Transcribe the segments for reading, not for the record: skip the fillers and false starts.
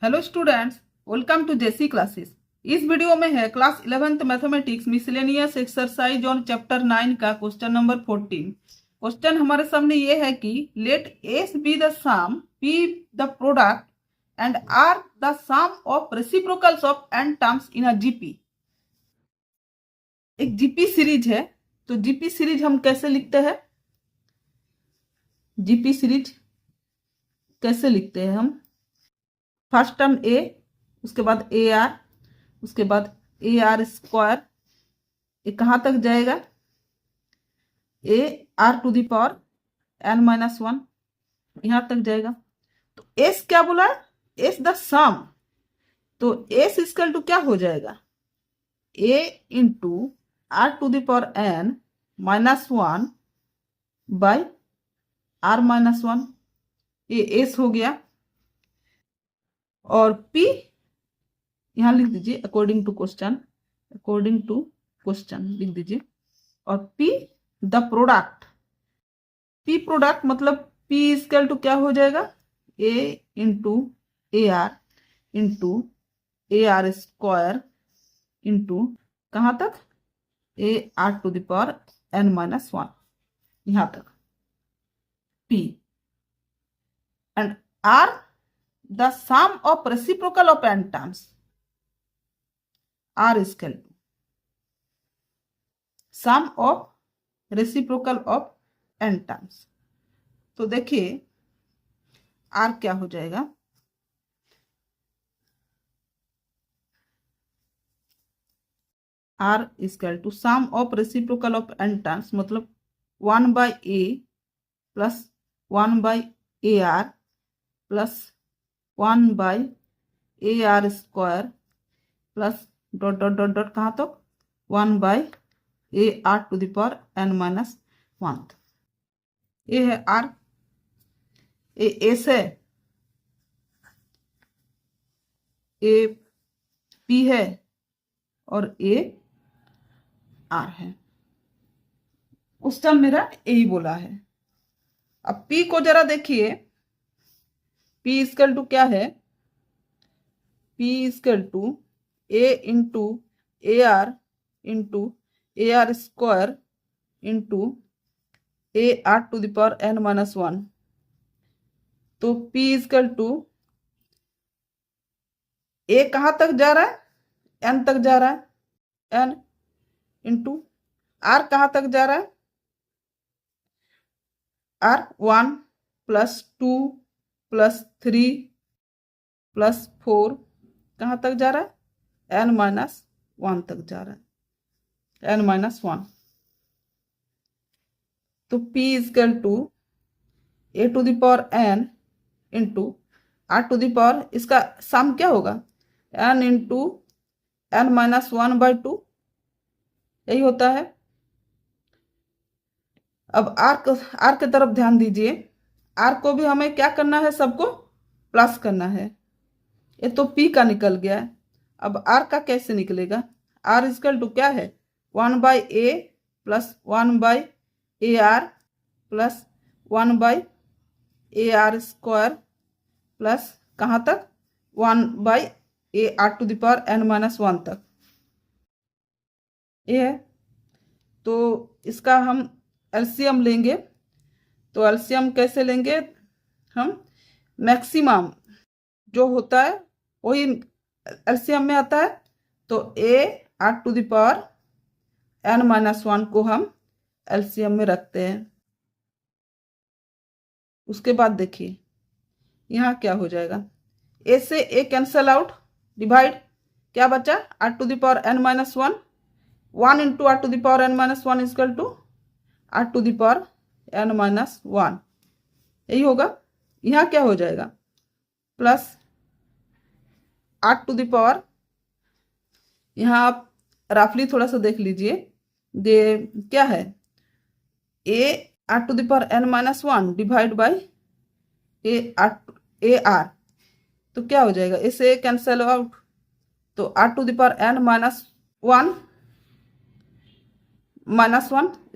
Hello students, welcome to JC classes. इस video में है class 11th mathematics miscellaneous exercise on chapter 9 का question number 14। Question हमारे सामने ये है कि let S be the sum, P the product and are the sum of reciprocals of N terms in a GP. एक GP series है, तो GP series हम कैसे लिखते हैं? जीपी सीरीज कैसे लिखते हैं हम? फर्स्ट टर्म ए, उसके बाद ए आर, उसके बाद ए आर स्क्वायर, ये कहाँ तक जाएगा? A are to the power N minus one, यहाँ तक जाएगा। तो एस क्या बोला? S the sum. तो एस इक्वल टू क्या हो जाएगा? A into are to the power N minus one by r minus one, ये एस हो गया। और पी यहाँ लिख दीजिए according to question, according to question लिख दीजिए। और P the product, P product मतलब पी इक्वल टू क्या हो जाएगा? A into A r into A R square into कहाँ तक? A are to the power N minus one, यहाँ तक P. And are the sum of reciprocal of N terms, r equal to sum of reciprocal of N terms. तो देखिए r क्या हो जाएगा? R equal to sum of reciprocal of N terms मतलब 1 by A plus 1 by A R plus 1 by A R square plus dot dot dot dot कहाँ तक? 1 by A R to the power N minus one. ये है are, A S है, A P है और A R है। उस time मेरा यही बोला है। अब पी को जरा देखिए, पी इक्वल टू क्या है? P equal to A into A R square into A R to the power N minus one. तो P इक्वल टू ए कहाँ तक जा रहा है? एन तक जा रहा है, एन इंटू आर कहाँ तक जा रहा है? आर 1 प्लस 2 प्लस 3 प्लस 4 कहाँ तक जा रहा है? एन माइनस वन तक जा रहा है, एन माइनस वन। तो P equal to A to the power N into are to the power, इसका सम क्या होगा? N into N minus one by two, यही होता है। अब आर के तरफ ध्यान दीजिए। आर को भी हमें क्या करना है? सबको प्लस करना है। ये तो पी का निकल गया है, अब आर का कैसे निकलेगा? आर इक्वल टू क्या है? 1 by A plus 1 by A R plus 1 by A R square plus कहाँ तक? 1 by A R to the power N minus one तक, ये है। तो इसका हम एलसीएम लेंगे। तो एलसीएम कैसे लेंगे हम? मैक्सिमम जो होता है वही एलसीएम में आता है। तो A are to the power N minus one को हम एलसीएम में रखते हैं। उसके बाद देखिए यहाँ क्या हो जाएगा? ए से ए कैंसल आउट, डिवाइड, क्या बचा? R to the power N minus one, 1 into are to the power N minus one equal to R to the power N minus one, यही होगा। यहाँ क्या हो जाएगा? Plus R to the power, यहाँ आप रफली थोड़ा सा देख लीजिए, ये क्या है? A are to the power N minus one divide by A R, तो क्या हो जाएगा? इसे कैंसल आउट, तो R to the power N minus one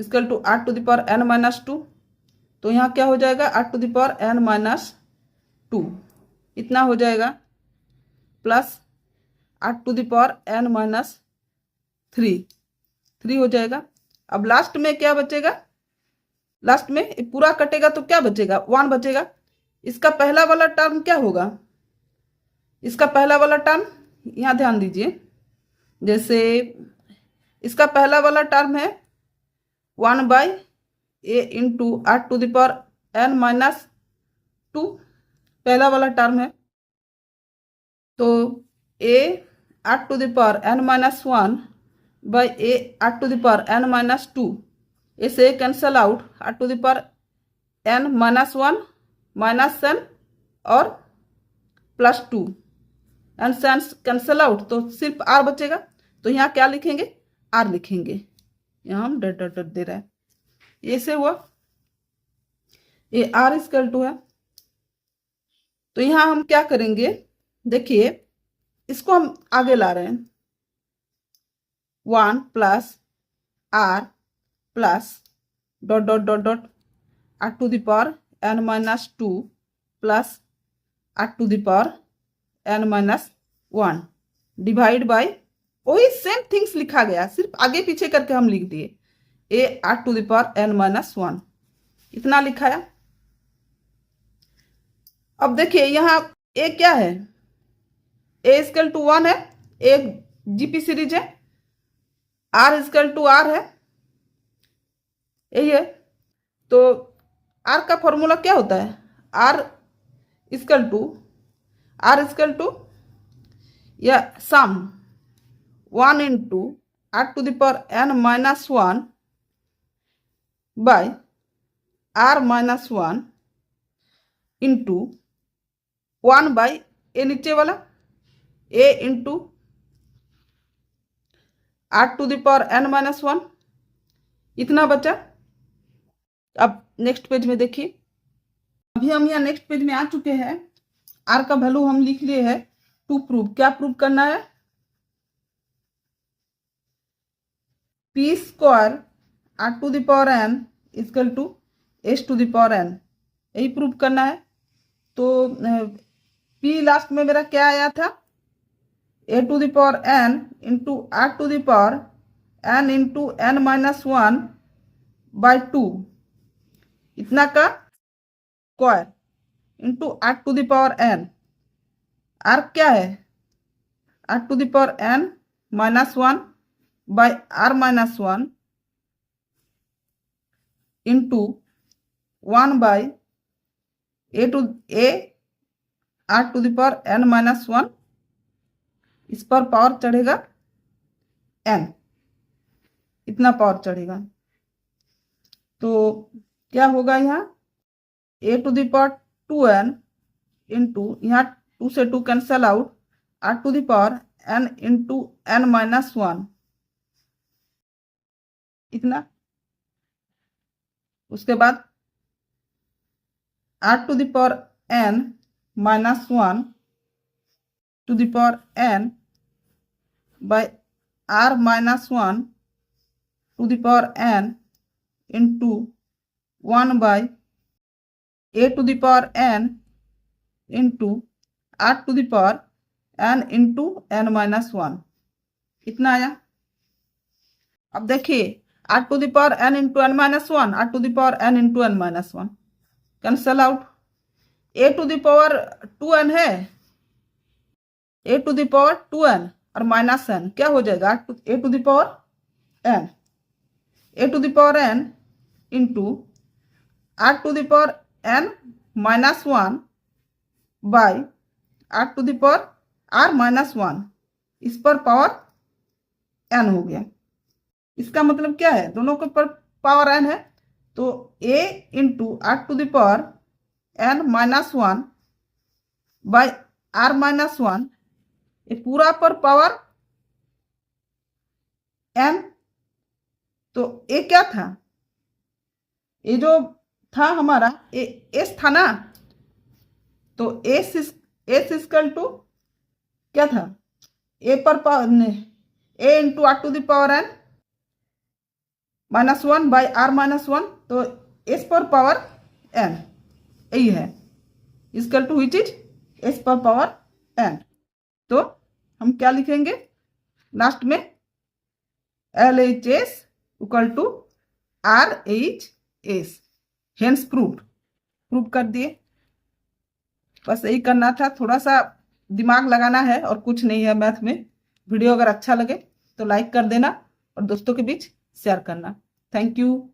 equal to R to the power N minus two. तो यहाँ क्या हो जाएगा? R to the power N minus two, इतना हो जाएगा। Plus R to the power n minus 3 हो जाएगा। अब लास्ट में क्या बचेगा, लास्ट में ये पूरा कटेगा तो क्या बचेगा, 1 बचेगा। इसका पहला वाला टर्म क्या होगा, इसका पहला वाला टर्म यहाँ ध्यान दीजिए, जैसे इसका पहला वाला टर्म है 1/a into are to the power n minus 2, पहला वाला टर्म है। तो a are to the power n minus 1 by a are to the power n minus 2, इसे cancel out, are to the power n minus 1 minus n और plus 2, N से cancel out तो सिर्फ r बचेगा। तो यहाँ क्या लिखेंगे, r लिखेंगे, यहाँ हम डॉट डॉट डॉट दे रहे हैं, ये से हुआ, ये r इक्वल टू है। तो यहाँ हम क्या करेंगे, देखिए इसको हम आगे ला रहे हैं, 1 plus r plus dot dot dot dot R to the power n minus 2 plus R to the power n minus 1 divide by, वही सेम थिंग्स लिखा गया, सिर्फ आगे पीछे करके हम लिख दिए, a are to the power n minus 1, इतना लिखाया। अब देखिए यहाँ a क्या है, a इक्वल टू 1 है, एक जीपी सीरीज है, r इक्वल टू r है, यही है। तो r का फॉर्मूला क्या होता है, r इक्वल टू या sum 1 into are to the power n minus 1 by r minus 1 into 1 by a नीचे वाला a into are to the power n minus 1, इतना बचा। अब नेक्स्ट पेज में देखिए, अभी हम यहाँ नेक्स्ट पेज में आ चुके हैं, r का वैल्यू हम लिख लिए हैं, टू प्रूव, क्या प्रूव करना है, p square R to the power n equal to s to the power n, यही प्रूव करना है। तो p लास्ट में मेरा क्या आया था, a to the power n into are to the power n into n minus 1 by 2, इतना का square into are to the power n, r क्या है, r to the power n minus 1 by r minus 1 into 1 by a are to the power n minus 1, इस पर power चढ़ेगा n, इतना power चढ़ेगा। तो क्या होगा यहाँ, a to the power 2n into, यहाँ 2 से 2 cancel out, are to the power n into n minus 1, इतना। उसके बाद r to the power n minus 1 to the power n by r minus 1 to the power n into 1 by a to the power n into are to the power n into n minus 1, इतना आया। अब देखिए r to the power n into n minus 1, r to the power n into n minus 1 cancel out, a to the power 2n है, a to the power 2n और minus n क्या हो जाएगा, a to the power n, a to the power n into are to the power n minus 1 by r to the power r minus 1, इस पर power n हो गया। इसका मतलब क्या है, दोनों के पर पावर n है, तो a into are to the power n minus 1 by r minus 1, ये पूरा पर पावर n। तो a क्या था, ये जो था हमारा s था ना, तो s इक्वल टू क्या था, a पर power a into are to the power n minus 1 by r minus 1, तो s पर पावर n, यही है, equal to which is s पर पावर n। तो क्या लिखेंगे लास्ट में, LHS equal to RHS, hence prove कर दिए। बस यही करना था, थोड़ा सा दिमाग लगाना है और कुछ नहीं है मैथ में। वीडियो अगर अच्छा लगे तो लाइक कर देना और दोस्तों के बीच शेयर करना। Thank you.